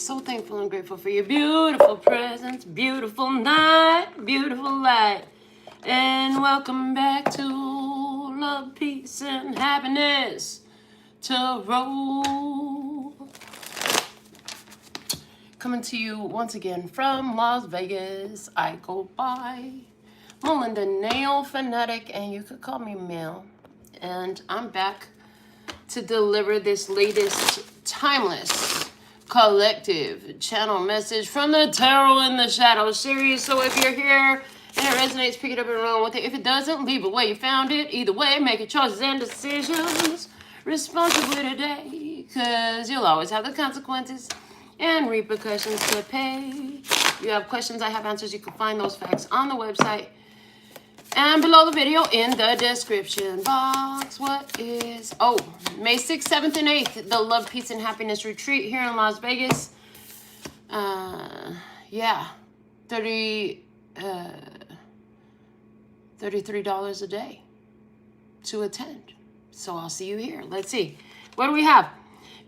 so thankful and grateful for your beautiful presence, beautiful night, beautiful light. And welcome back to Love, Peace, and Happiness Tarot. Coming to you once again from Las Vegas. I go by Melinda NailFanatic, and you could call me Mel. And I'm back to deliver this latest timeless collective channel message from the Tarot in the Shadow series. So if you're here and it resonates, pick it up and run with it. If it doesn't, leave it where you found it. Either way, make your choices and decisions responsibly today, because you'll always have the consequences and repercussions to pay. If you have questions, I have answers. You can find those facts on the website and below the video in the description box. What is, May 6th, 7th, and 8th, the Love, Peace, and Happiness Retreat here in Las Vegas. Yeah, $33 a day to attend. So I'll see you here. Let's see. What do we have?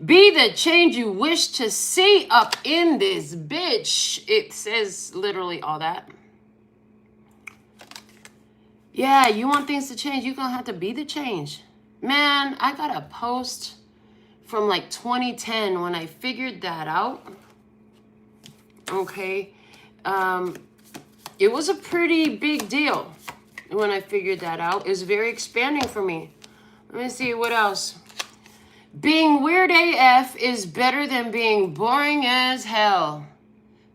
Be the change you wish to see up in this bitch. It says literally all that. Yeah, you want things to change, you're gonna have to be the change. Man, I got a post from like 2010 when I figured that out. Okay. It was a pretty big deal when I figured that out. It was very expanding for me. Let me see, what else? Being weird AF is better than being boring as hell.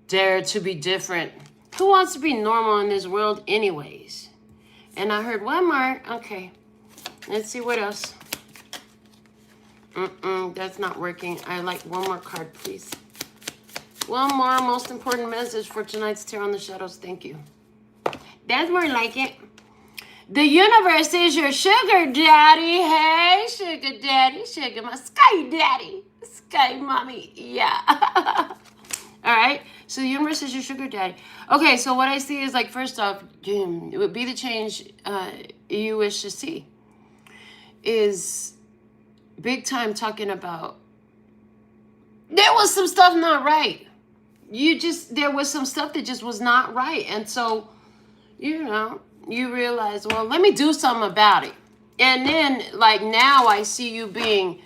Dare to be different. Who wants to be normal in this world anyways? And I heard one more. Okay. Let's see what else. That's not working. I like one more card, please. One more most important message for tonight's Tarot in the Shadows. Thank you. That's more like it. The universe is your sugar daddy. Hey, sugar daddy. Sugar, my sky daddy. Sky mommy. Yeah. All right. So the universe is your sugar daddy. Okay, so what I see is, like, first off, it would be the change you wish to see. Is big time talking about there was some stuff not right. There was some stuff that just was not right. And so, you realize, well, let me do something about it. And then, like, now I see you being,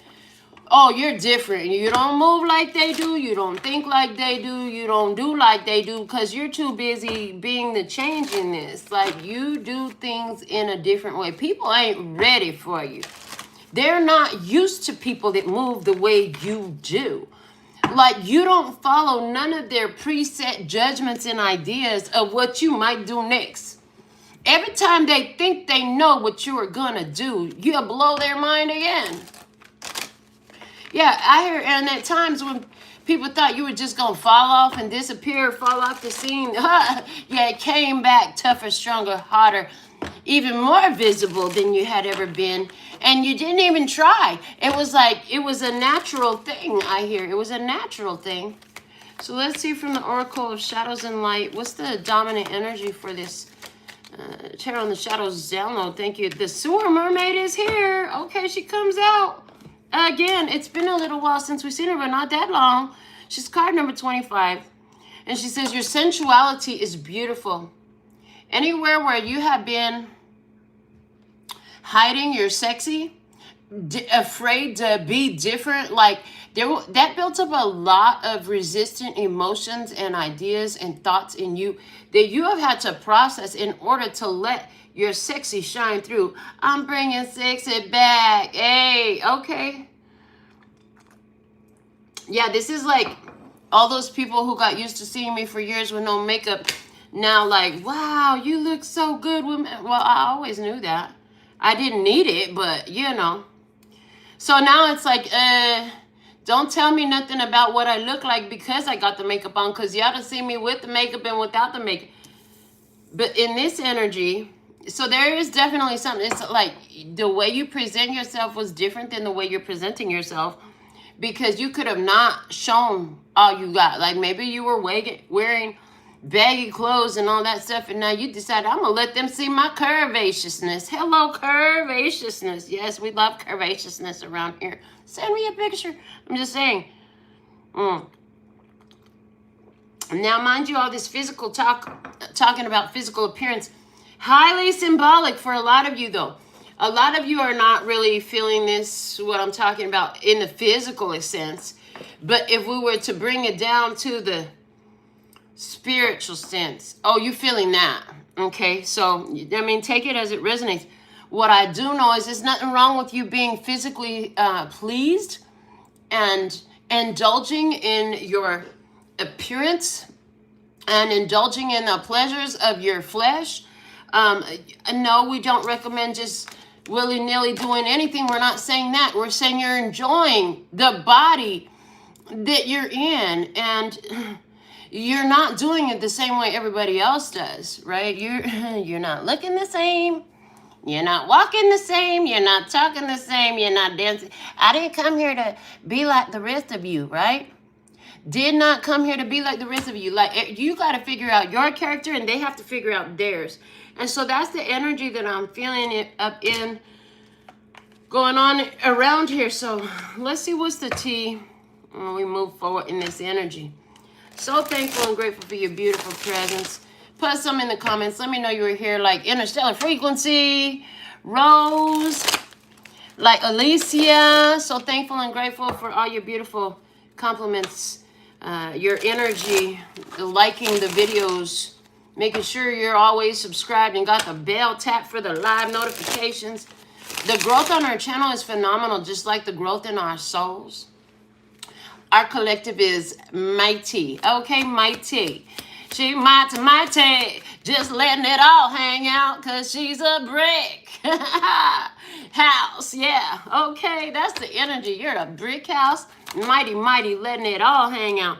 oh, you're different. You don't move like they do. You don't think like they do. You don't do like they do, because you're too busy being the change in this. Like, you do things in a different way. People ain't ready for you. They're not used to people that move the way you do. Like, you don't follow none of their preset judgments and ideas of what you might do next. Every time they think they know what you are going to do, you'll blow their mind again. Yeah, I hear, and at times when people thought you were just going to fall off and disappear, fall off the scene, yeah, it came back tougher, stronger, hotter, even more visible than you had ever been. And you didn't even try. It was like, it was a natural thing, I hear. It was a natural thing. So let's see from the Oracle of Shadows and Light, what's the dominant energy for this Tarot in the Shadows download? Thank you. The Sewer Mermaid is here. Okay, she comes out. Again, it's been a little while since we've seen her, but not that long. She's card number 25. And she says, your sensuality is beautiful. Anywhere where you have been hiding your sexy, afraid to be different, like that built up a lot of resistant emotions and ideas and thoughts in you that you have had to process in order to let your sexy shine through. I'm bringing sexy back. Hey, okay. Yeah, this is like all those people who got used to seeing me for years with no makeup. Now, like, wow, you look so good with me. Well, I always knew that. I didn't need it, but, So now it's like, don't tell me nothing about what I look like because I got the makeup on, because you ought to see me with the makeup and without the makeup. But in this energy, so there is definitely something. It's like the way you present yourself was different than the way you're presenting yourself, because you could have not shown all you got. Like, maybe you were wearing baggy clothes and all that stuff, and now you decided, I'm gonna let them see my curvaceousness. Hello, curvaceousness. Yes, we love curvaceousness around here. Send me a picture. I'm just saying. Now, mind you, all this physical talking about physical appearance, highly symbolic for a lot of you, though. A lot of you are not really feeling this, what I'm talking about, in the physical sense. But if we were to bring it down to the spiritual sense, oh, you're feeling that. Okay, so, I mean, take it as it resonates. What I do know is there's nothing wrong with you being physically pleased and indulging in your appearance and indulging in the pleasures of your flesh. No, we don't recommend just willy-nilly doing anything. We're not saying that. We're saying you're enjoying the body that you're in, and you're not doing it the same way everybody else does, right? You're not looking the same. You're not walking the same. You're not talking the same. You're not dancing. I didn't come here to be like the rest of you, right? Did not come here to be like the rest of you. Like, you got to figure out your character, and they have to figure out theirs. And so that's the energy that I'm feeling it up in, going on around here. So let's see what's the tea when we move forward in this energy. So thankful and grateful for your beautiful presence. Put some in the comments. Let me know you were here, like Interstellar Frequency, Rose, like Alicia. So thankful and grateful for all your beautiful compliments, your energy, liking the videos, making sure you're always subscribed and got the bell tapped for the live notifications. The growth on our channel is phenomenal, just like the growth in our souls. Our collective is mighty. Okay, mighty. She mighty. Just letting it all hang out because she's a brick house. Yeah, okay, that's the energy. You're a brick house. Mighty, mighty, letting it all hang out.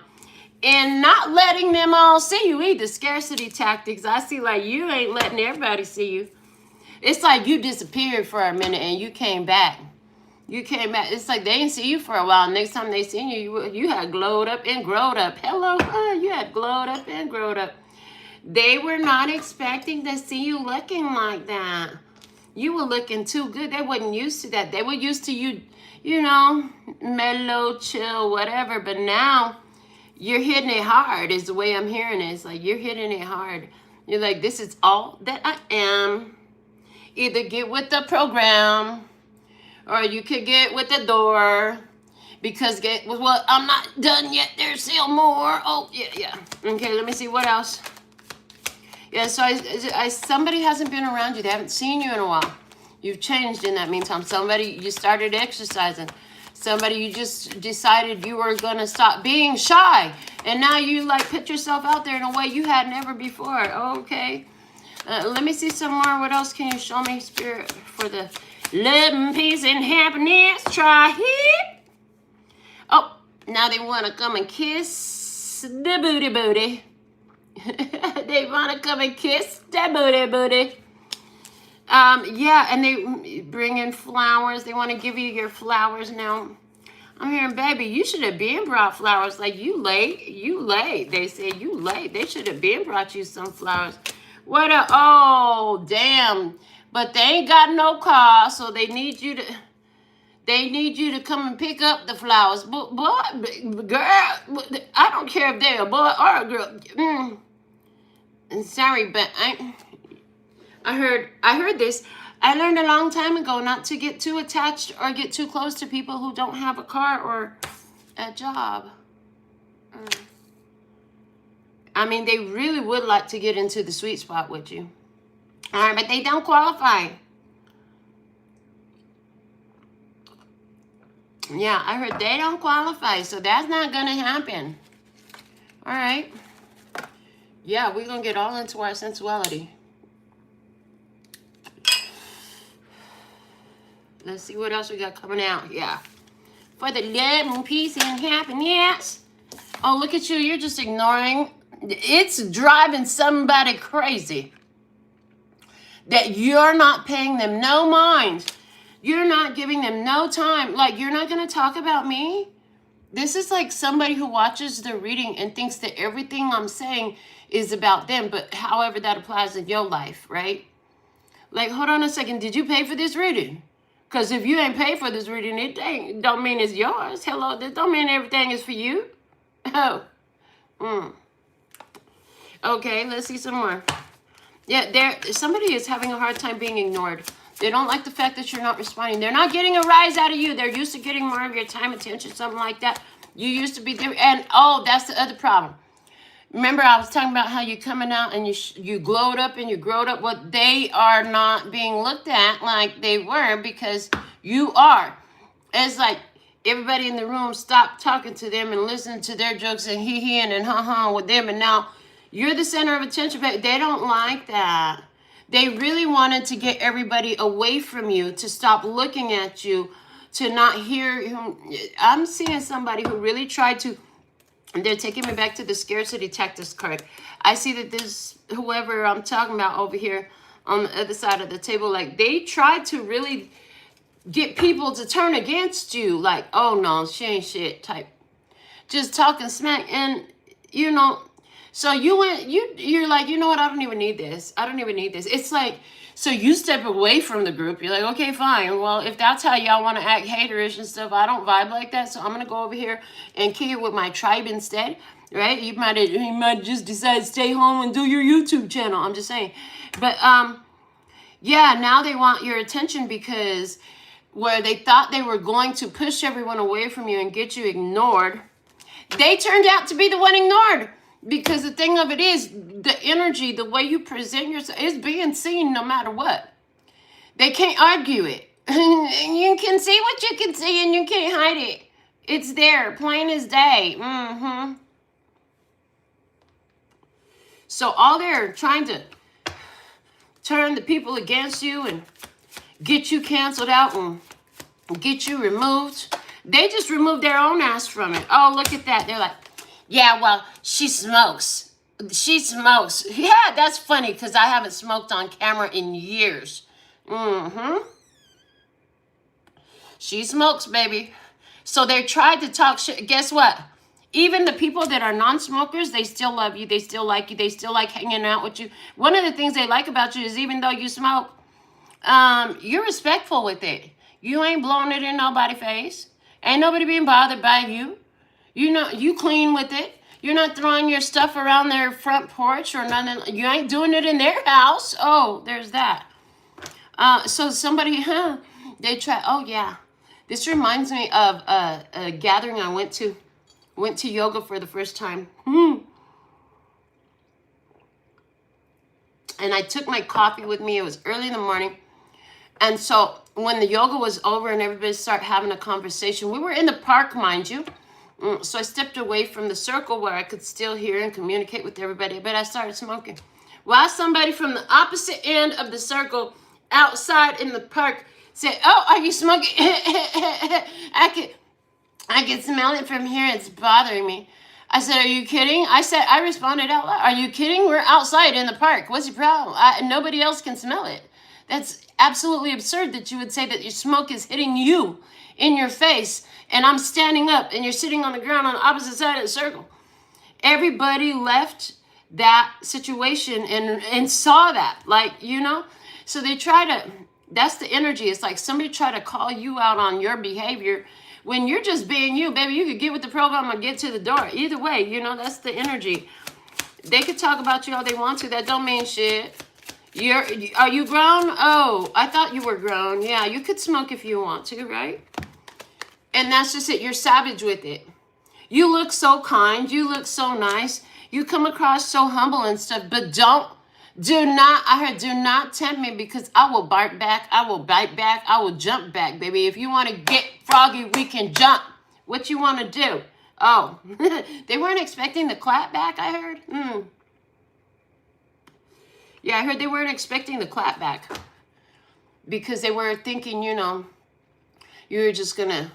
And not letting them all see you either. Scarcity tactics. I see like you ain't letting everybody see you. It's like you disappeared for a minute and you came back. You came back. It's like they didn't see you for a while. Next time they seen you, you had glowed up and growed up. Hello, you had glowed up and growed up. They were not expecting to see you looking like that. You were looking too good. They wasn't used to that. They were used to you, you know, mellow, chill, whatever. But now you're hitting it hard is the way I'm hearing it. It's like you're hitting it hard. You're like, this is all that I am. Either get with the program, or you could get with the door, because well, I'm not done yet. There's still more. Oh, yeah. Okay, let me see what else. Yeah, so somebody hasn't been around you. They haven't seen you in a while. You've changed in that meantime. Somebody, you started exercising. Somebody, you just decided you were going to stop being shy. And now you, like, put yourself out there in a way you had never before. Okay. Let me see some more. What else can you show me, Spirit, for the love and peace and happiness? Try it. Oh, now they want to come and kiss the booty booty. They want to come and kiss the booty booty. Yeah, and they bring in flowers. They want to give you your flowers now. I'm hearing, baby, you should have been brought flowers. Like, you late. They say you late. They should have been brought you some flowers. What a, oh, damn. But they ain't got no car, so they need you to come and pick up the flowers. But boy, girl, I don't care if they're a boy or a girl. Sorry, but I heard this. I learned a long time ago not to get too attached or get too close to people who don't have a car or a job. I mean, they really would like to get into the sweet spot with you. All right, but they don't qualify. Yeah, I heard they don't qualify, so that's not going to happen. All right. Yeah, we're going to get all into our sensuality. Let's see what else we got coming out. Yeah. For the love and peace and happiness. Oh, look at you. You're just ignoring. It's driving somebody crazy that you're not paying them no mind. You're not giving them no time. Like, you're not going to talk about me? This is like somebody who watches the reading and thinks that everything I'm saying is about them. But however that applies in your life, right? Like, hold on a second. Did you pay for this reading? Because if you ain't paid for this reading, it don't mean it's yours. Hello, that don't mean everything is for you. Oh. Okay, let's see some more. Yeah, somebody is having a hard time being ignored. They don't like the fact that you're not responding. They're not getting a rise out of you. They're used to getting more of your time, attention, something like that. You used to be different. And, oh, that's the other problem. Remember, I was talking about how you coming out and you glowed up and you growed up. Well, they are not being looked at like they were because you are. It's like everybody in the room stopped talking to them and listening to their jokes and hee-heeing and ha-ha with them. And now you're the center of attention, but they don't like that. They really wanted to get everybody away from you, to stop looking at you, to not hear you. I'm seeing somebody who really tried to, and they're taking me back to the scarcity tactics card. I see that this, whoever I'm talking about over here on the other side of the table, like they tried to really get people to turn against you. Like, oh no, she ain't shit type. Just talking smack. And, you know, so you're like, you know what? I don't even need this. I don't even need this. It's like, so you step away from the group. You're like, okay, fine. Well, if that's how y'all want to act haterish and stuff, I don't vibe like that. So I'm going to go over here and kick it with my tribe instead, right? You might just decide to stay home and do your YouTube channel. I'm just saying. But, yeah, now they want your attention because where they thought they were going to push everyone away from you and get you ignored, they turned out to be the one ignored. Because the thing of it is, the energy, the way you present yourself is being seen no matter what. They can't argue it. You can see what you can see and you can't hide it. It's there, plain as day. So all they're trying to turn the people against you and get you canceled out and get you removed. They just removed their own ass from it. Oh, look at that. They're like, yeah, well, she smokes. She smokes. Yeah, that's funny because I haven't smoked on camera in years. She smokes, baby. So they tried to talk shit. Guess what? Even the people that are non-smokers, they still love you. They still like you. They still like hanging out with you. One of the things they like about you is even though you smoke, you're respectful with it. You ain't blowing it in nobody's face. Ain't nobody being bothered by you. You know, you clean with it. You're not throwing your stuff around their front porch or nothing. You ain't doing it in their house. Oh, there's that. So somebody, they try. Oh, yeah. This reminds me of a gathering I went to. Went to yoga for the first time. And I took my coffee with me. It was early in the morning. And so when the yoga was over and everybody started having a conversation, we were in the park, mind you. So I stepped away from the circle where I could still hear and communicate with everybody, but I started smoking. While somebody from the opposite end of the circle outside in the park said, oh, are you smoking? I can smell it from here. It's bothering me. I said, are you kidding? I responded out loud. Are you kidding? We're outside in the park. What's your problem? Nobody else can smell it. That's absolutely absurd that you would say that your smoke is hitting you in your face and I'm standing up and you're sitting on the ground on the opposite side of the circle. Everybody left that situation and saw that, like, you know, so they try to, that's the energy. It's like somebody try to call you out on your behavior when you're just being you, baby. You could get with the program or get to the door. Either way, you know, that's the energy. They could talk about you all they want to. That don't mean shit. Are you grown? Oh, I thought you were grown. Yeah, you could smoke if you want to, right? And that's just it. You're savage with it. You look so kind. You look so nice. You come across so humble and stuff. But do not tempt me because I will bark back. I will bite back. I will jump back, baby. If you want to get froggy, we can jump. What you want to do? Oh, they weren't expecting the clap back, I heard. Yeah, I heard they weren't expecting the clap back because they were thinking, you know, you were just going to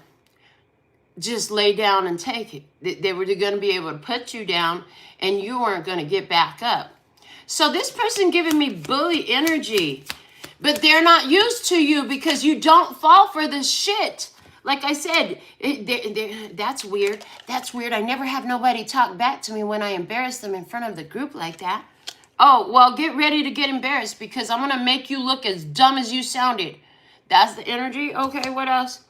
just lay down and take it. They were going to be able to put you down and you weren't going to get back up. So this person giving me bully energy, but they're not used to you because you don't fall for this shit. Like I said, that's weird. That's weird. I never have nobody talk back to me when I embarrass them in front of the group like that. Oh, well, get ready to get embarrassed because I'm going to make you look as dumb as you sounded. That's the energy. Okay, what else?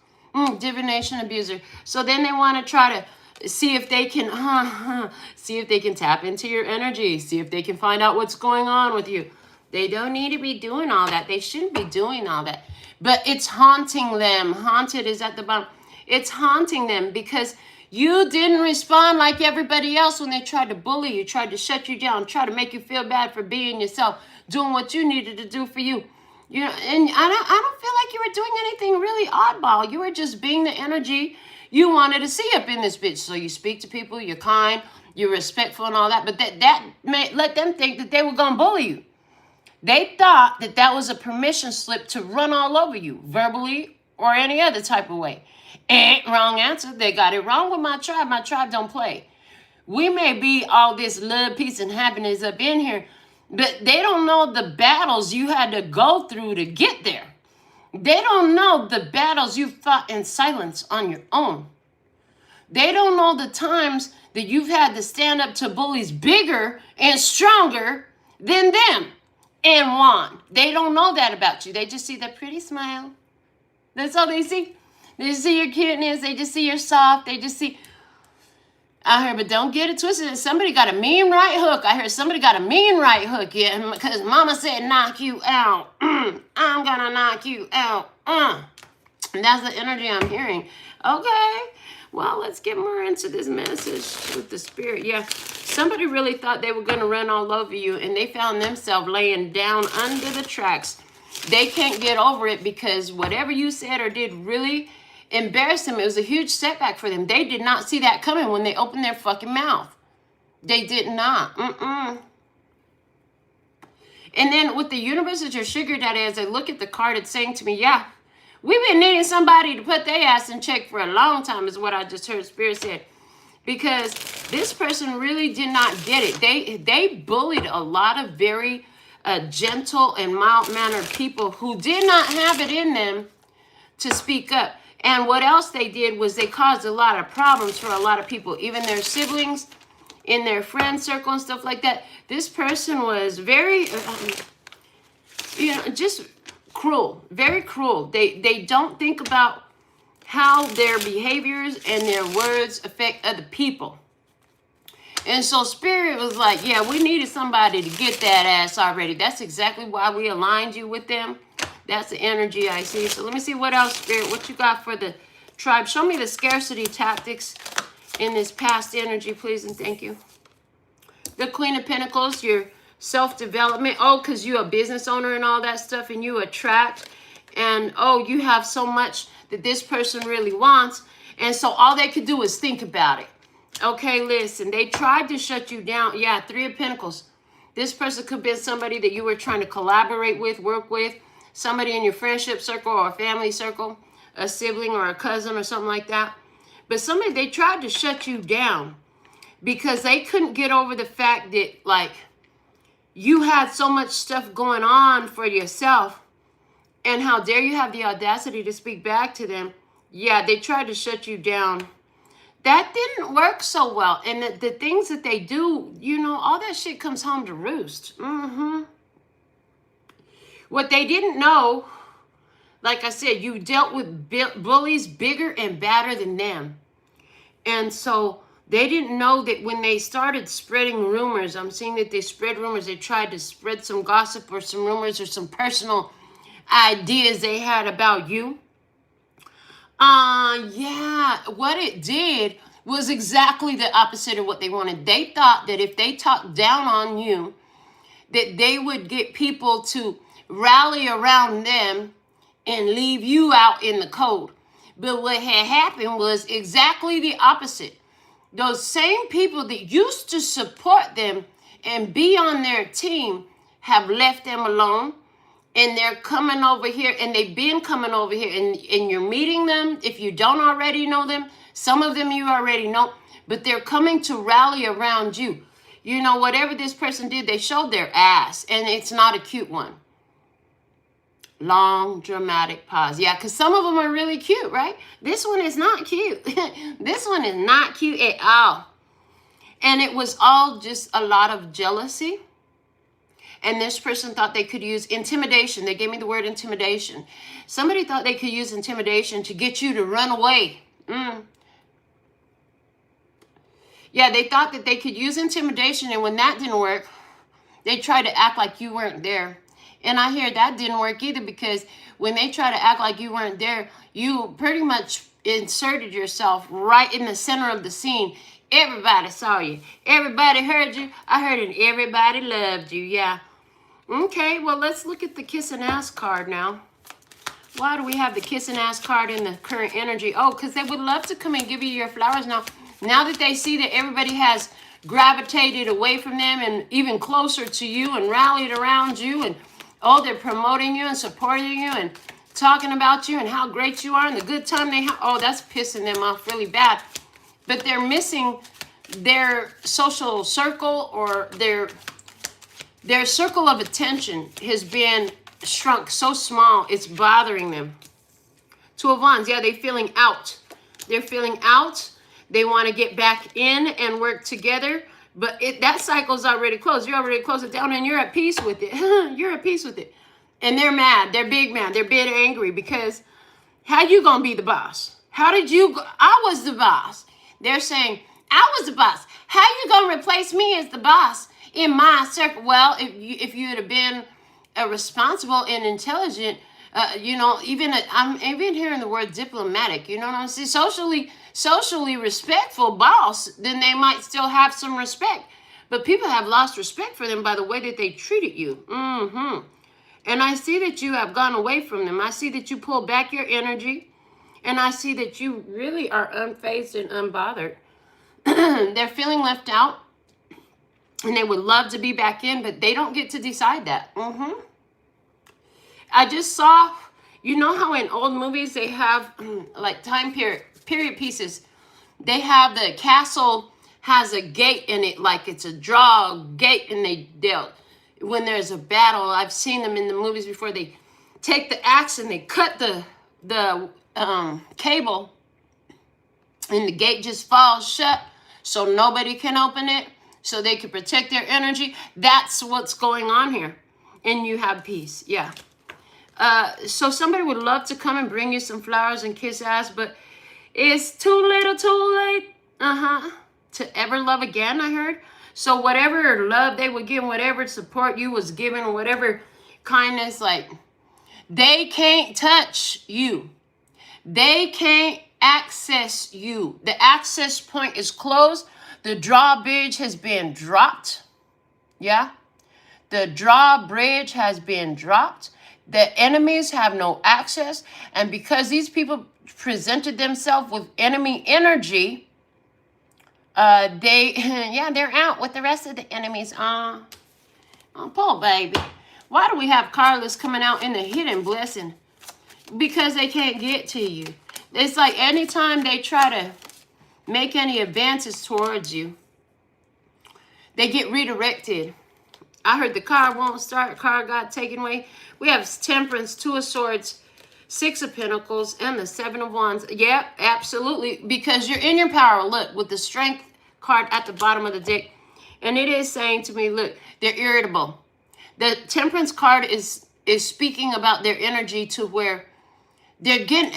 Divination abuser. So then they want to try to See if they can, see if they can tap into your energy. See if they can find out what's going on with you. They don't need to be doing all that. They shouldn't be doing all that. But it's haunting them. Haunted is at the bottom. It's haunting them because you didn't respond like everybody else when they tried to bully you, tried to shut you down, tried to make you feel bad for being yourself, doing what you needed to do for you. You know, and I don't feel like you were doing anything really oddball. You were just being the energy you wanted to see up in this bitch. So you speak to people, you're kind, you're respectful and all that. But that may let them think that they were going to bully you. They thought that that was a permission slip to run all over you, verbally or any other type of way. Wrong answer. They got it wrong with my tribe. My tribe don't play. We may be all this love, peace, and happiness up in here, but they don't know the battles you had to go through to get there. They don't know the battles you fought in silence on your own. They don't know the times that you've had to stand up to bullies bigger and stronger than them and won. They don't know that about you. They just see that pretty smile. That's all they see. They just see your cuteness. They just see your soft. They just see... I heard, but don't get it twisted. Somebody got a mean right hook. I heard somebody got a mean right hook. Yeah, because mama said knock you out. I'm gonna knock you out. And that's the energy I'm hearing. Okay, well, let's get more into this message with the spirit. Yeah, somebody really thought they were gonna run all over you, and they found themselves laying down under the tracks. They can't get over it because whatever you said or did really embarrassed them. It was a huge setback for them. They did not see that coming when they opened their fucking mouth. They did not. And then with the universe as your sugar daddy, as I look at the card, it's saying to me, yeah, we've been needing somebody to put their ass in check for a long time, is what I just heard Spirit said. Because this person really did not get it. They bullied a lot of very gentle and mild-mannered people who did not have it in them to speak up. And what else they did was they caused a lot of problems for a lot of people, even their siblings, in their friend circle and stuff like that. This person was very, just cruel, very cruel. They don't think about how their behaviors and their words affect other people. And so Spirit was like, yeah, we needed somebody to get that ass already. That's exactly why we aligned you with them. That's the energy I see. So let me see what else, Spirit, what you got for the tribe. Show me the scarcity tactics in this past energy, please, and thank you. The Queen of Pentacles, your self-development. Oh, because you're a business owner and all that stuff, and you attract. And, oh, you have so much that this person really wants. And so all they could do is think about it. Okay, listen, they tried to shut you down. Yeah, Three of Pentacles. This person could be somebody that you were trying to collaborate with, work with. Somebody in your friendship circle or a family circle, a sibling or a cousin or something like that. But somebody, they tried to shut you down because they couldn't get over the fact that, like, you had so much stuff going on for yourself. And how dare you have the audacity to speak back to them. Yeah, they tried to shut you down. That didn't work so well. And the things that they do, all that shit comes home to roost. What they didn't know, like I said, you dealt with bullies bigger and badder than them. And so they didn't know that when they started spreading rumors, I'm seeing that they spread rumors. They tried to spread some gossip or some rumors or some personal ideas they had about you. Yeah, what it did was exactly the opposite of what they wanted. They thought that if they talked down on you, that they would get people to rally around them and leave you out in the cold. But what had happened was exactly the opposite. Those same people that used to support them and be on their team have left them alone. And they're coming over here, and they've been coming over here, and you're meeting them. If you don't already know them, some of them you already know, but they're coming to rally around you. Whatever this person did, they showed their ass, and it's not a cute one. Long, dramatic pause. Yeah, because some of them are really cute, right? This one is not cute. This one is not cute at all. And it was all just a lot of jealousy. And this person thought they could use intimidation. They gave me the word intimidation. Somebody thought they could use intimidation to get you to run away. Yeah, they thought that they could use intimidation, and when that didn't work, they tried to act like you weren't there. And I hear that didn't work either, because when they try to act like you weren't there, you pretty much inserted yourself right in the center of the scene. Everybody saw you. Everybody heard you. I heard it. Everybody loved you. Yeah. Okay, well, let's look at the kiss and ass card now. Why do we have the kiss and ass card in the current energy? Oh, because they would love to come and give you your flowers now. Now that they see that everybody has gravitated away from them and even closer to you and rallied around you, and oh, they're promoting you and supporting you and talking about you and how great you are and the good time they have. Oh, that's pissing them off really bad. But they're missing their social circle, or their circle of attention has been shrunk so small, it's bothering them. Two of Wands, yeah, they're feeling out. They're feeling out. They want to get back in and work together, but that cycle's already closed. You're already closed it down, and you're at peace with it. You're at peace with it. And they're mad. They're big mad. They're big angry, because how you gonna be the boss? How did you go? I was the boss. They're saying, I was the boss. How you gonna replace me as the boss in my circle? Well, if you had been a responsible and intelligent, I'm even hearing the word diplomatic, you know what I'm saying? Socially respectful boss, then they might still have some respect. But people have lost respect for them by the way that they treated you. And I see that you have gone away from them. I see that you pull back your energy. And I see that you really are unfazed and unbothered. They're feeling left out. And they would love to be back in, but they don't get to decide that. I just saw, you know how in old movies they have like time period pieces. They have the castle has a gate in it, like it's a draw gate, and when there's a battle, I've seen them in the movies before, they take the axe and they cut the cable, and the gate just falls shut so nobody can open it, so they can protect their energy. That's what's going on here. And you have peace. Yeah. So somebody would love to come and bring you some flowers and kiss ass, but it's too little too late to ever love again, I heard. So whatever love they would give, whatever support you was given, whatever kindness, like, they can't touch you. They can't access you. The access point is closed. The drawbridge has been dropped. Yeah. The drawbridge has been dropped. The enemies have no access. And because these people presented themselves with enemy energy, they're out with the rest of the enemies. Oh, poor baby. Why do we have Carlos coming out in the hidden blessing? Because they can't get to you. It's like anytime they try to make any advances towards you, they get redirected. I heard the car won't start. Car got taken away. We have Temperance, Two of Swords, Six of Pentacles, and the Seven of Wands. Yeah, absolutely. Because you're in your power. Look, with the Strength card at the bottom of the deck. And it is saying to me, look, they're irritable. The Temperance card is speaking about their energy to where they're getting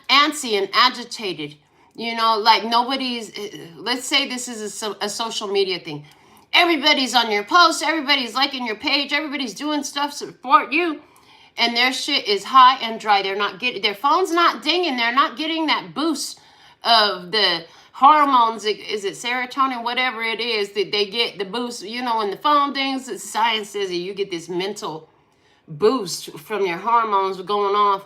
antsy and agitated. You know, like nobody's, let's say this is a social media thing. Everybody's on your post. Everybody's liking your page. Everybody's doing stuff to support you. And their shit is high and dry. They're not getting, their phone's not dinging. They're not getting that boost of the hormones. Is it serotonin? Whatever it is that they get the boost. You know, when the phone dings, science says that you get this mental boost from your hormones going off.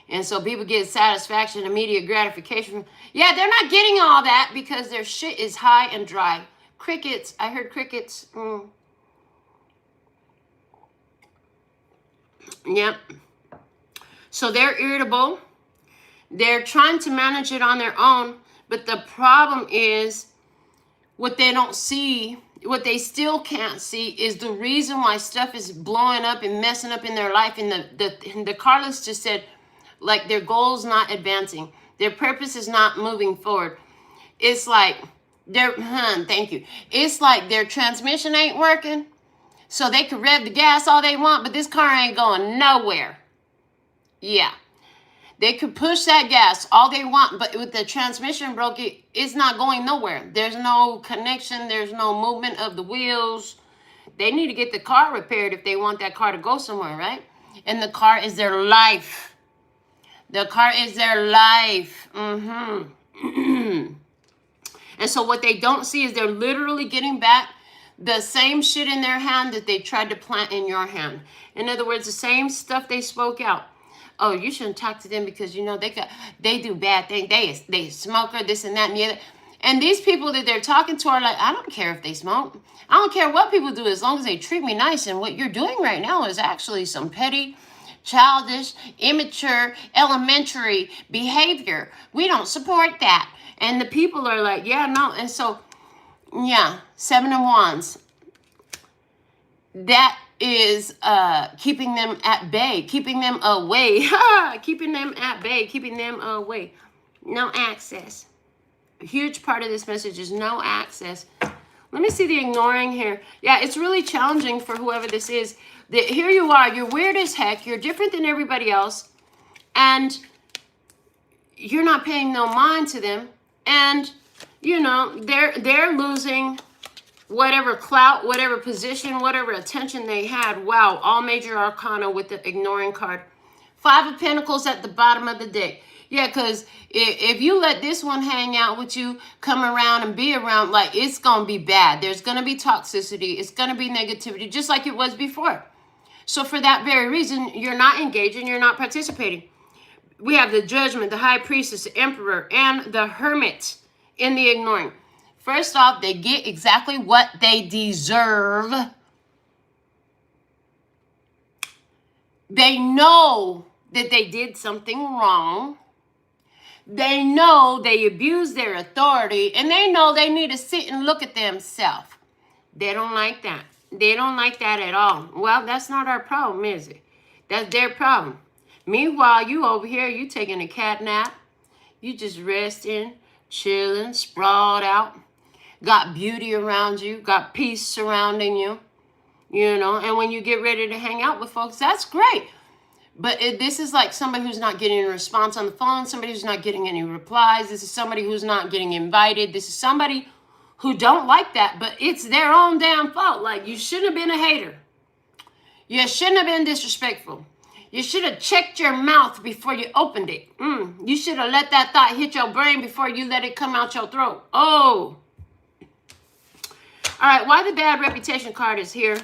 And so people get satisfaction, immediate gratification. Yeah, they're not getting all that because their shit is high and dry. Crickets. I heard crickets. Yep. So they're irritable. They're trying to manage it on their own. But the problem is what they don't see, what they still can't see is the reason why stuff is blowing up and messing up in their life. And the Carlos just said, like, their goal's not advancing. Their purpose is not moving forward. It's like thank you. It's like their transmission ain't working. So they could rev the gas all they want, but this car ain't going nowhere. Yeah. They could push that gas all they want, but with the transmission broke, it's not going nowhere. There's no connection. There's no movement of the wheels. They need to get the car repaired if they want that car to go somewhere, right? And the car is their life. The car is their life. And so what they don't see is they're literally getting back the same shit in their hand that they tried to plant in your hand. In other words, the same stuff they spoke out. Oh, you shouldn't talk to them because, you know, they do bad things. They smoker, this and that and the other. And these people that they're talking to are like, I don't care if they smoke. I don't care what people do as long as they treat me nice. And what you're doing right now is actually some petty, childish, immature, elementary behavior. We don't support that. And the people are like, yeah, no. And so, yeah, 7 of Wands. That is keeping them at bay, keeping them away, keeping them at bay, keeping them away. No access. A huge part of this message is no access. Let me see the ignoring here. Yeah, it's really challenging for whoever this is. Here you are, you're weird as heck, you're different than everybody else, and you're not paying no mind to them. And, you know, they're losing whatever clout, whatever position, whatever attention they had. Wow, all major arcana with the ignoring card. 5 of Pentacles at the bottom of the deck. Yeah, because if you let this one hang out with you, come around and be around, like, it's going to be bad. There's going to be toxicity. It's going to be negativity, just like it was before. So for that very reason, you're not engaging, you're not participating. We have the Judgment, the High Priestess, the Emperor, and the Hermit in the ignoring. First off, they get exactly what they deserve. They know that they did something wrong. They know they abused their authority, and they know they need to sit and look at themselves. They don't like that. They don't like that at all. Well, that's not our problem, is it? That's their problem. Meanwhile, you over here, you taking a cat nap. You just resting, chilling, sprawled out. Got beauty around you, got peace surrounding you, you know, and when you get ready to hang out with folks, that's great. But this is like somebody who's not getting a response on the phone, somebody who's not getting any replies. This is somebody who's not getting invited. This is somebody who don't like that, but it's their own damn fault. Like, you shouldn't have been a hater. You shouldn't have been disrespectful. You should have checked your mouth before you opened it. You should have let that thought hit your brain before you let it come out your throat. Oh. All right, why the bad reputation card is here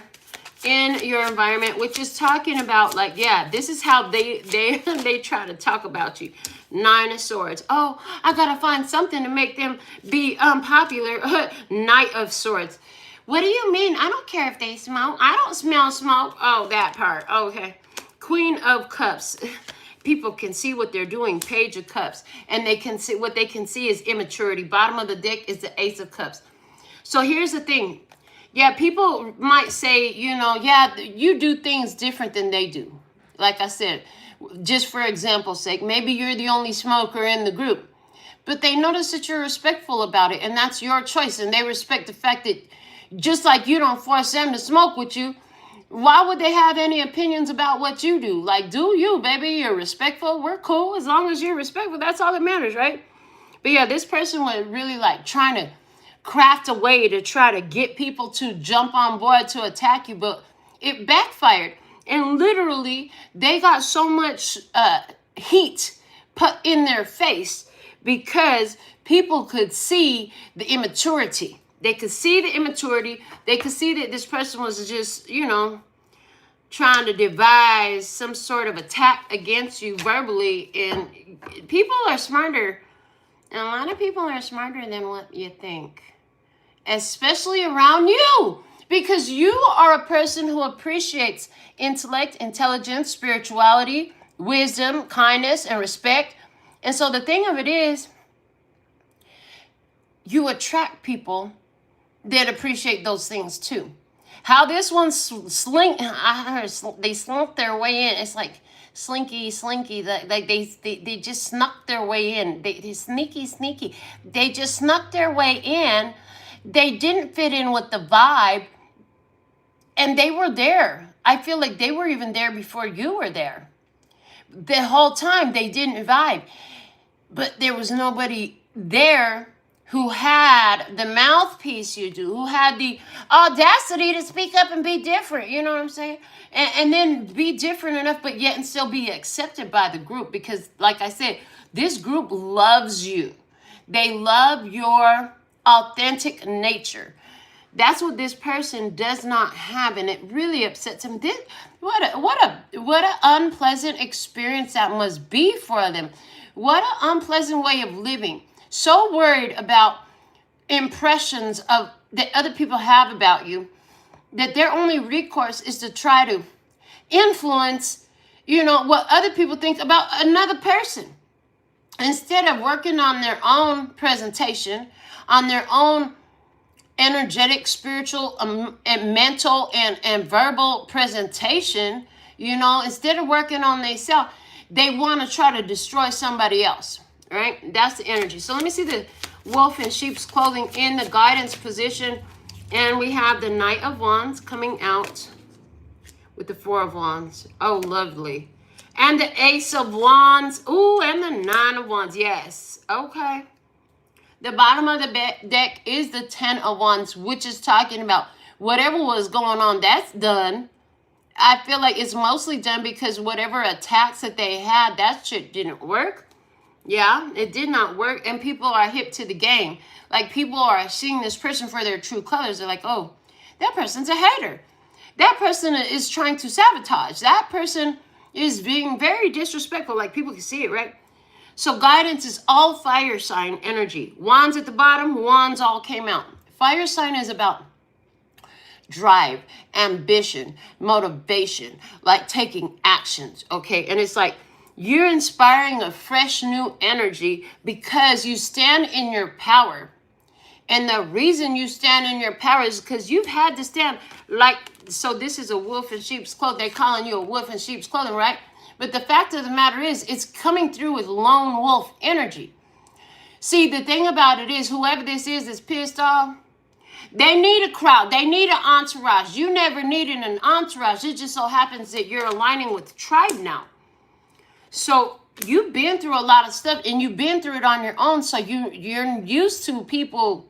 in your environment, which is talking about, like, yeah, this is how they try to talk about you. 9 of Swords. Oh, I gotta find something to make them be unpopular. Knight of Swords. What do you mean? I don't care if they smoke. I don't smell smoke. Oh, that part. Okay. Queen of Cups. People can see what they're doing. Page of Cups. And they can see, what they can see is immaturity. Bottom of the deck is the Ace of Cups. So here's the thing. Yeah, people might say, you know, yeah, you do things different than they do. Like I said, just for example's sake, maybe you're the only smoker in the group. But they notice that you're respectful about it, and that's your choice. And they respect the fact that just like you don't force them to smoke with you, why would they have any opinions about what you do? Like, do you, baby? You're respectful. We're cool. As long as you're respectful, that's all that matters, right? But yeah, this person was really like trying to craft a way to try to get people to jump on board to attack you, but it backfired. And literally, they got so much heat put in their face because people could see the immaturity. They could see the immaturity. They could see that this person was just, you know, trying to devise some sort of attack against you verbally. And people are smarter. And a lot of people are smarter than what you think. Especially around you. Because you are a person who appreciates intellect, intelligence, spirituality, wisdom, kindness, and respect. And so the thing of it is, you attract people that appreciate those things too. How this one they slunk their way in. It's like slinky. Like they just snuck their way in. They sneaky. They just snuck their way in. They didn't fit in with the vibe. And they were there. I feel like they were even there before you were there. the whole time they didn't vibe. But there was nobody there who had the mouthpiece you do, who had the audacity to speak up and be different. You know what I'm saying? And then be different enough, but yet and still be accepted by the group. Because like I said, this group loves you. They love your authentic nature. That's what this person does not have, and it really upsets him. What an unpleasant experience that must be for them. What an unpleasant way of living. So worried about impressions of that other people have about you that their only recourse is to try to influence, what other people think about another person, instead of working on their own presentation, on their own energetic, spiritual, and mental and verbal presentation. Instead of working on themselves, they want to try to destroy somebody else, right? That's the energy. So let me see the wolf in sheep's clothing in the guidance position. And we have the Knight of Wands coming out with the Four of Wands. Oh, lovely. And the Ace of Wands. Ooh, and the Nine of Wands. Yes. Okay. The bottom of the deck is the Ten of Wands, which is talking about whatever was going on, that's done. I feel like it's mostly done because whatever attacks that they had, that shit didn't work. Yeah, it did not work. And people are hip to the game. Like, people are seeing this person for their true colors. They're like, oh, that person's a hater. That person is trying to sabotage. That person is being very disrespectful. Like, people can see it, right? So guidance is all fire sign energy. Wands at the bottom, wands all came out. Fire sign is about drive, ambition, motivation, like taking actions, okay? And it's like you're inspiring a fresh new energy because you stand in your power. And the reason you stand in your power is because you've had to stand like, so this is a wolf in sheep's clothing. They're calling you a wolf in sheep's clothing, right? But the fact of the matter is, it's coming through with lone wolf energy. See, the thing about it is, whoever this is that's pissed off, they need a crowd. They need an entourage. You never needed an entourage. It just so happens that you're aligning with the tribe now. So you've been through a lot of stuff, and you've been through it on your own. So you're used to people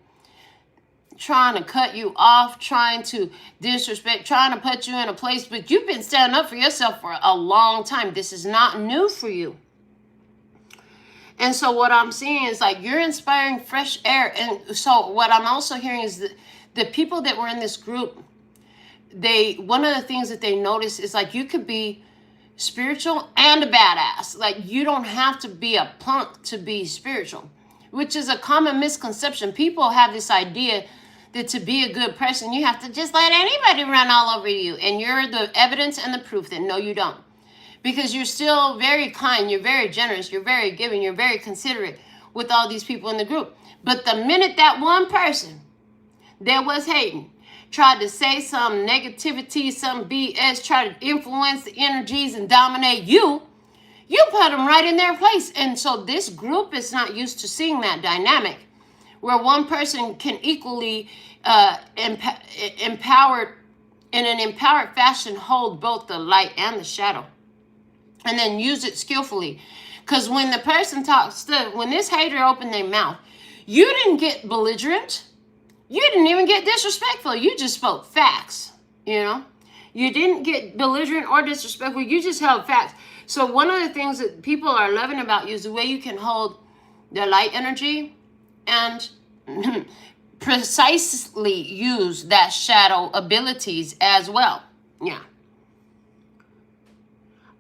trying to cut you off, trying to disrespect, trying to put you in a place, but you've been standing up for yourself for a long time. This is not new for you. And so what I'm seeing is like you're inspiring fresh air. And so what I'm also hearing is that the people that were in this group, one of the things that they notice is like you could be spiritual and a badass. Like, you don't have to be a punk to be spiritual, which is a common misconception. People have this idea that to be a good person, you have to just let anybody run all over you. And you're the evidence and the proof that no, you don't. Because you're still very kind, you're very generous, you're very giving, you're very considerate with all these people in the group. But the minute that one person that was hating tried to say some negativity, some BS, try to influence the energies and dominate you, you put them right in their place. And so this group is not used to seeing that dynamic where one person can equally empowered in an empowered fashion hold both the light and the shadow, and then use it skillfully. Because when the person talks, when this hater opened their mouth, you didn't get belligerent. You didn't even get disrespectful. You just spoke facts, You didn't get belligerent or disrespectful. You just held facts. So one of the things that people are loving about you is the way you can hold the light energy and precisely use that shadow abilities as well. Yeah.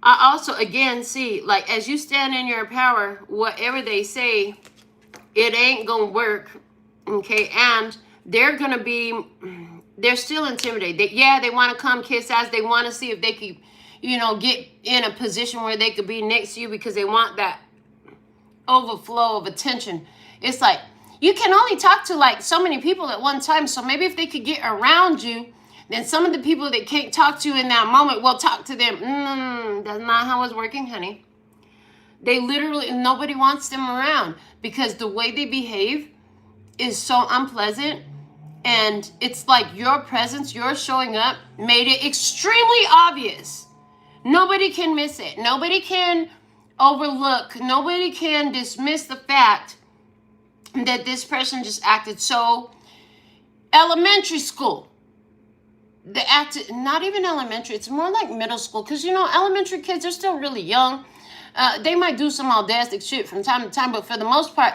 I also, again, see, like, as you stand in your power, whatever they say, it ain't gonna work, okay? And they're still intimidated. They want to come kiss ass. They want to see if they could, get in a position where they could be next to you because they want that overflow of attention. It's like, you can only talk to, like, so many people at one time. So maybe if they could get around you, then some of the people that can't talk to you in that moment will talk to them. That's not how it's working, honey. They literally, nobody wants them around because the way they behave is so unpleasant. And it's like your presence, your showing up, made it extremely obvious Nobody can miss it. Nobody can overlook. Nobody can dismiss the fact that this person just acted so elementary school. Not even elementary. It's more like middle school. Because, you know, elementary kids are still really young. They might do some audacity shit from time to time. But for the most part,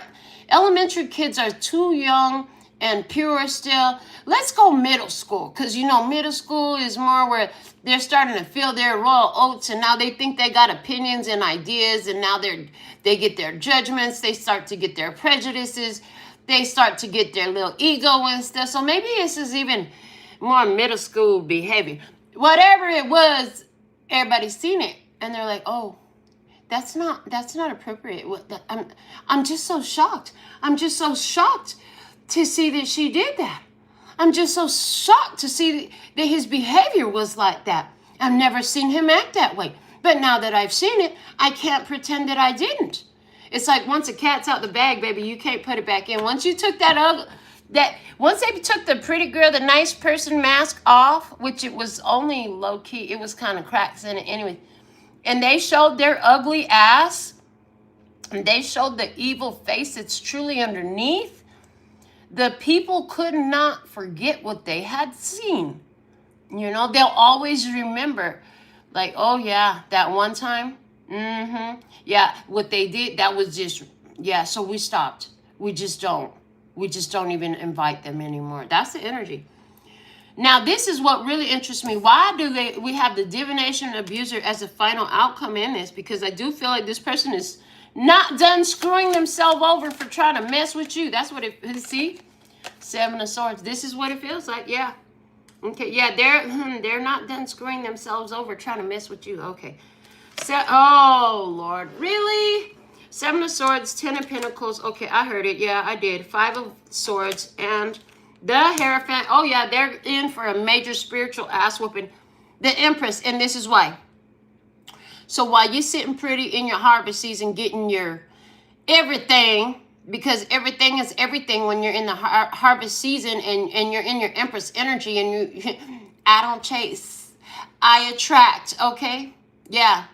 elementary kids are too young and pure still. Let's go middle school. Because, you know, middle school is more where they're starting to feel their royal oats. And now they think they got opinions and ideas. And now they get their judgments. They start to get their prejudices. They start to get their little ego and stuff. So maybe this is even more middle school behavior. Whatever it was, everybody's seen it. And they're like, oh, that's not appropriate. I'm just so shocked. I'm just so shocked to see that she did that. I'm just so shocked to see that his behavior was like that. I've never seen him act that way. But now that I've seen it, I can't pretend that I didn't. It's like once a cat's out the bag, baby, you can't put it back in. Once you took once they took the pretty girl, the nice person mask off, which it was only low key, it was kind of cracks in it anyway, and they showed their ugly ass, and they showed the evil face that's truly underneath, the people could not forget what they had seen. You know, they'll always remember, like, oh yeah, that one time, yeah, what they did, that was just, yeah, so we stopped. We just don't even invite them anymore. That's the energy. Now, this is what really interests me. Why do we have the divination abuser as a final outcome in this? Because I do feel like this person is not done screwing themselves over for trying to mess with you. That's what it is. See? Seven of Swords. This is what it feels like. Yeah. Okay. Yeah, they're not done screwing themselves over trying to mess with you. Okay. Oh, Lord. Really? Seven of Swords, Ten of Pentacles. Okay, I heard it. Yeah, I did. Five of Swords and the Hierophant. Oh, yeah, they're in for a major spiritual ass whooping. The Empress, and this is why. So while you're sitting pretty in your harvest season getting your everything, because everything is everything when you're in the harvest season and you're in your Empress energy and you, I don't chase, I attract, okay? Yeah.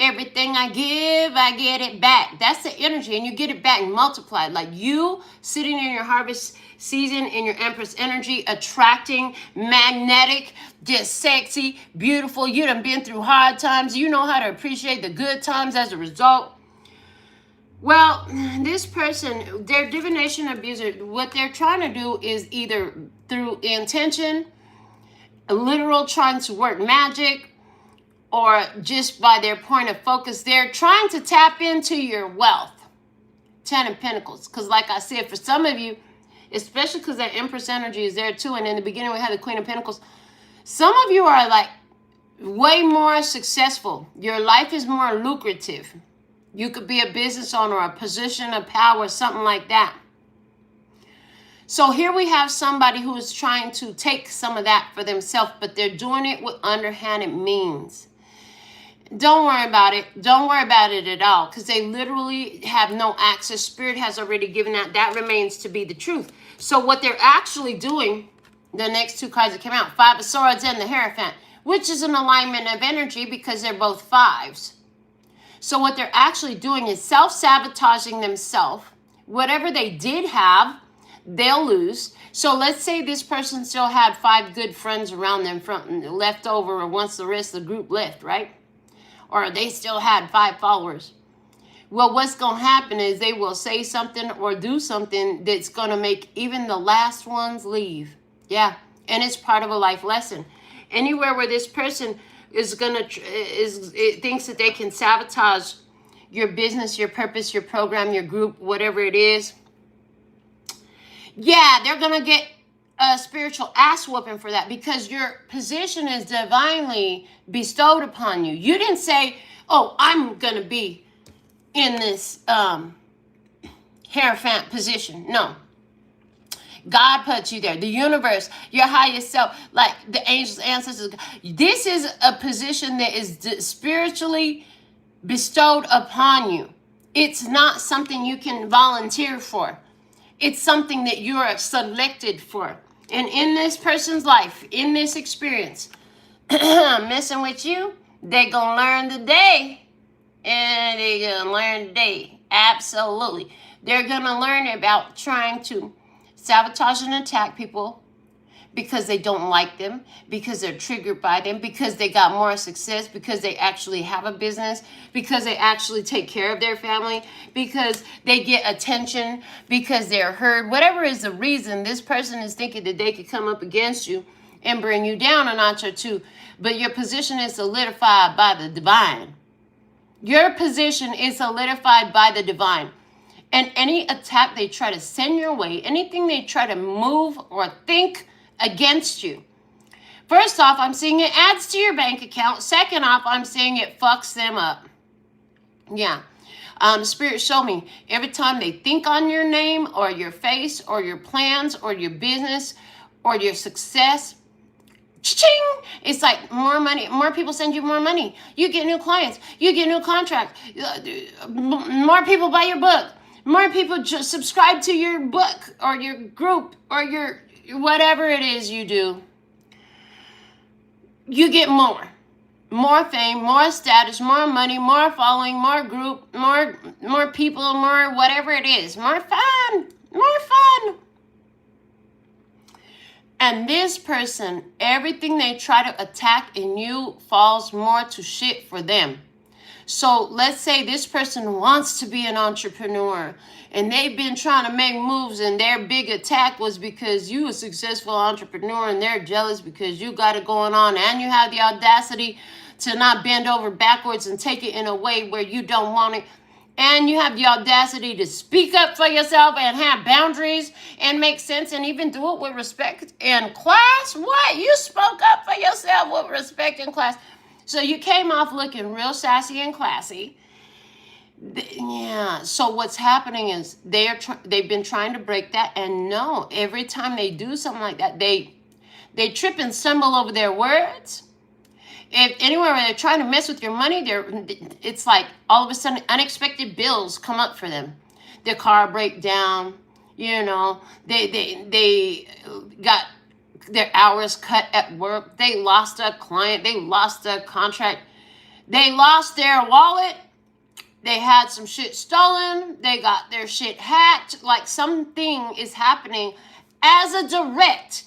Everything I give, I get it back. That's the energy, and you get it back multiplied. Like you sitting in your harvest season in your Empress energy, attracting, magnetic, just sexy, beautiful. You done been through hard times. You know how to appreciate the good times as a result. Well, this person, their divination abuser, what they're trying to do is either through intention, literal trying to work magic, or just by their point of focus, they're trying to tap into your wealth. Ten of Pentacles. Because like I said, for some of you, especially because that Empress energy is there too, and in the beginning we had the Queen of Pentacles, some of you are like way more successful. Your life is more lucrative. You could be a business owner, a position of power, something like that. So here we have somebody who is trying to take some of that for themselves, but they're doing it with underhanded means. Don't worry about it. Don't worry about it at all, because they literally have no access. Spirit has already given that. That remains to be the truth. So what they're actually doing, the next two cards that came out, Five of Swords and the Hierophant, which is an alignment of energy because they're both fives. So what they're actually doing is self-sabotaging themselves. Whatever they did have, they'll lose. So let's say this person still had 5 good friends around them from left over, or once the rest of the group left, right? Or they still had 5 followers. Well, what's going to happen is they will say something or do something that's going to make even the last ones leave. Yeah, and it's part of a life lesson. Anywhere where this person is thinks that they can sabotage your business, your purpose, your program, your group, whatever it is, yeah, they're going to get a spiritual ass whooping for that, because your position is divinely bestowed upon you. You didn't say, oh, I'm going to be in this Hierophant position. No. God put you there. The universe, your highest self, like the angels, ancestors. This is a position that is spiritually bestowed upon you. It's not something you can volunteer for. It's something that you are selected for. And in this person's life, in this experience, messing with you, They gonna learn today. And they gonna learn today. Absolutely. They're gonna learn about trying to sabotage and attack people because they don't like them, because they're triggered by them, because they got more success, because they actually have a business, because they actually take care of their family, because they get attention, because they're heard. Whatever is the reason, this person is thinking that they could come up against you and bring you down a notch or two. But your position is solidified by the divine. Your position is solidified by the divine. And any attack they try to send your way, anything they try to move or think against you. First off, I'm seeing it adds to your bank account. Second off, I'm seeing it fucks them up. Yeah. Spirit show me every time they think on your name or your face or your plans or your business or your success, cha-ching! It's like more money. More people send you more money. You get new clients. You get new contracts. More people buy your book. More people just subscribe to your book or your group or your whatever it is you do. You get more fame, more status, more money, more following, more group, more people, more whatever it is, more fun. And this person, everything they try to attack in you falls more to shit for them. So let's say this person wants to be an entrepreneur and they've been trying to make moves, and their big attack was because you a successful entrepreneur and they're jealous because you got it going on and you have the audacity to not bend over backwards and take it in a way where you don't want it. And you have the audacity to speak up for yourself and have boundaries and make sense and even do it with respect in class. What? You spoke up for yourself with respect in class. So you came off looking real sassy and classy. Yeah. So what's happening is they've been trying to break that. And no, every time they do something like that, they trip and stumble over their words. If anywhere where they're trying to mess with your money, it's like all of a sudden unexpected bills come up for them. Their car break down, you know, they got their hours cut at work. They lost a client. They lost a contract. They lost their wallet. They had some shit stolen. They got their shit hacked. Like something is happening as a direct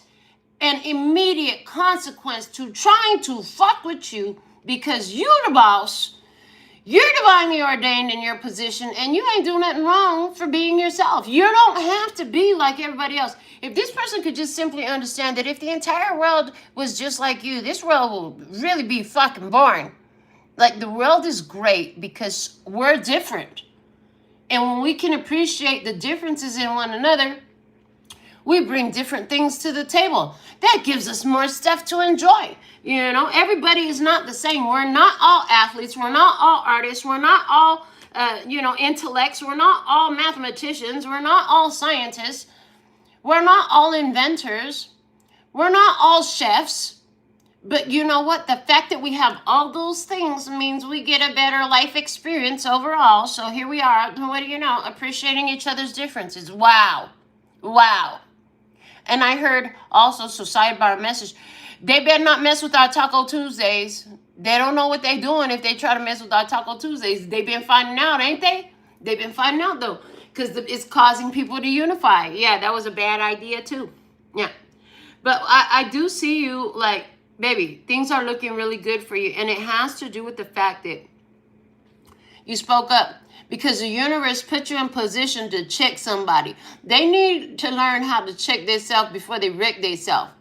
and immediate consequence to trying to fuck with you because you the boss. You're divinely ordained in your position and you ain't doing nothing wrong for being yourself. You don't have to be like everybody else. If this person could just simply understand that if the entire world was just like you, this world will really be fucking boring. Like the world is great because we're different. And when we can appreciate the differences in one another, we bring different things to the table. That gives us more stuff to enjoy. You know, everybody is not the same. We're not all athletes. We're not all artists. We're not all, intellects. We're not all mathematicians. We're not all scientists. We're not all inventors. We're not all chefs. But you know what? The fact that we have all those things means we get a better life experience overall. So here we are, what do you know, appreciating each other's differences. Wow. And I heard also, so sidebar message, they better not mess with our Taco Tuesdays. They don't know what they're doing if they try to mess with our Taco Tuesdays. They've been finding out, ain't they? They've been finding out, though, because it's causing people to unify. Yeah, that was a bad idea, too. Yeah. But I do see you, like, baby, things are looking really good for you. And it has to do with the fact that you spoke up. Because the universe put you in position to check somebody. They need to learn how to check themselves before they wreck themselves.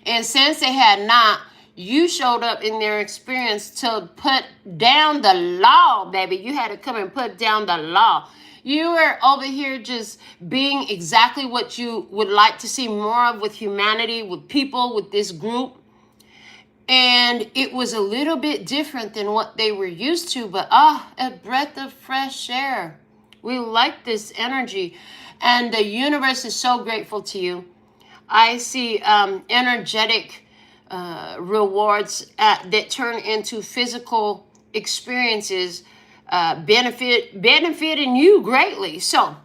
And since they had not, you showed up in their experience to put down the law, baby. You had to come and put down the law. You were over here just being exactly what you would like to see more of with humanity, with people, with this group. And it was a little bit different than what they were used to, but a breath of fresh air. We like this energy. And the universe is so grateful to you. I see energetic rewards that turn into physical experiences benefiting you greatly. So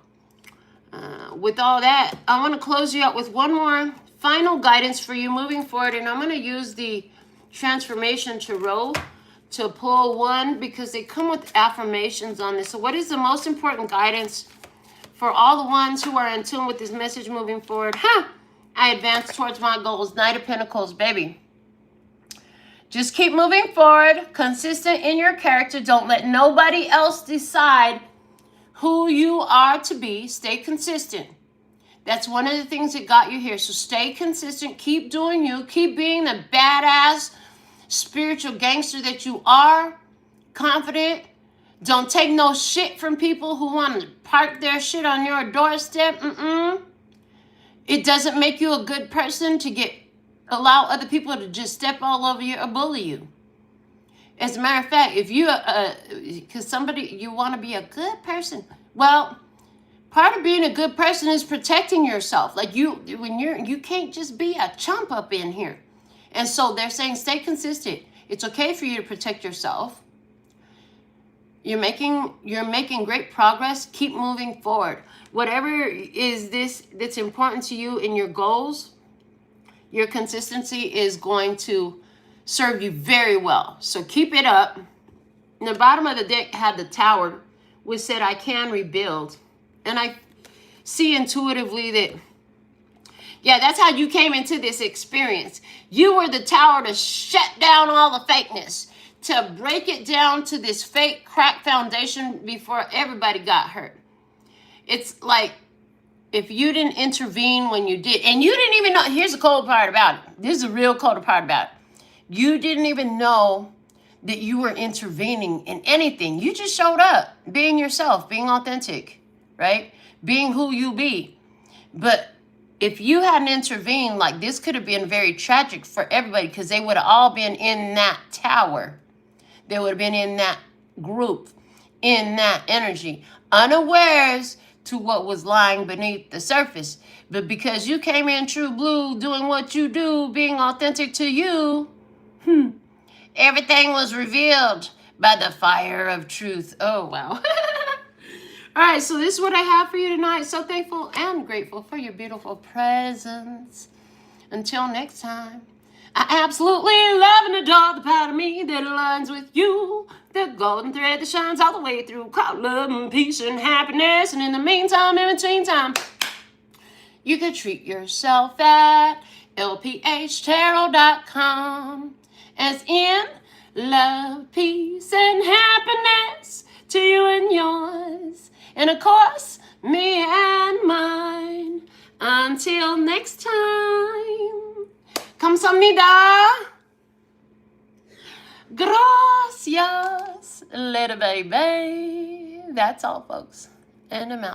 with all that, I want to close you out with one more final guidance for you moving forward. And I'm going to use the Transformation Tarot to pull one because they come with affirmations on this. So what is the most important guidance for all the ones who are in tune with this message moving forward? I advance towards my goals. Knight of Pentacles, baby. Just keep moving forward, consistent in your character. Don't let nobody else decide who you are to be. Stay consistent. That's one of the things that got you here. So stay consistent. Keep doing you. Keep being the badass spiritual gangster that you are. Confident. Don't take no shit from people who want to park their shit on your doorstep. It doesn't make you a good person to allow other people to just step all over you or bully you. As a matter of fact, if you, because you want to be a good person, well, part of being a good person is protecting yourself. Like you can't just be a chump up in here. And so they're saying, stay consistent. It's okay for you to protect yourself. You're making great progress. Keep moving forward. Whatever is this that's important to you in your goals, your consistency is going to serve you very well. So keep it up. And the bottom of the deck had the Tower, which said, I can rebuild. And I see intuitively that, yeah, that's how you came into this experience. You were the Tower to shut down all the fakeness, to break it down to this fake crack foundation before everybody got hurt. It's like, if you didn't intervene when you did, and you didn't even know, here's the cold part about it. This is the real cold part about it. You didn't even know that you were intervening in anything. You just showed up, being yourself, being authentic, right? Being who you be. But if you hadn't intervened, like, this could have been very tragic for everybody, because they would have all been in that tower. They would have been in that group, in that energy, unawares to what was lying beneath the surface. But because you came in true blue, doing what you do, being authentic to you, everything was revealed by the fire of truth. Oh, wow. All right, so this is what I have for you tonight. So thankful and grateful for your beautiful presence. Until next time, I absolutely love and adore the part of me that aligns with you. The golden thread that shines all the way through, called love and peace and happiness. And in the meantime, in between time, you can treat yourself at LPHtarot.com. As in, love, peace, and happiness to you and yours. And of course, me and mine. Until next time. Kamsahamnida. Gracias, little baby. That's all, folks. And I'm out.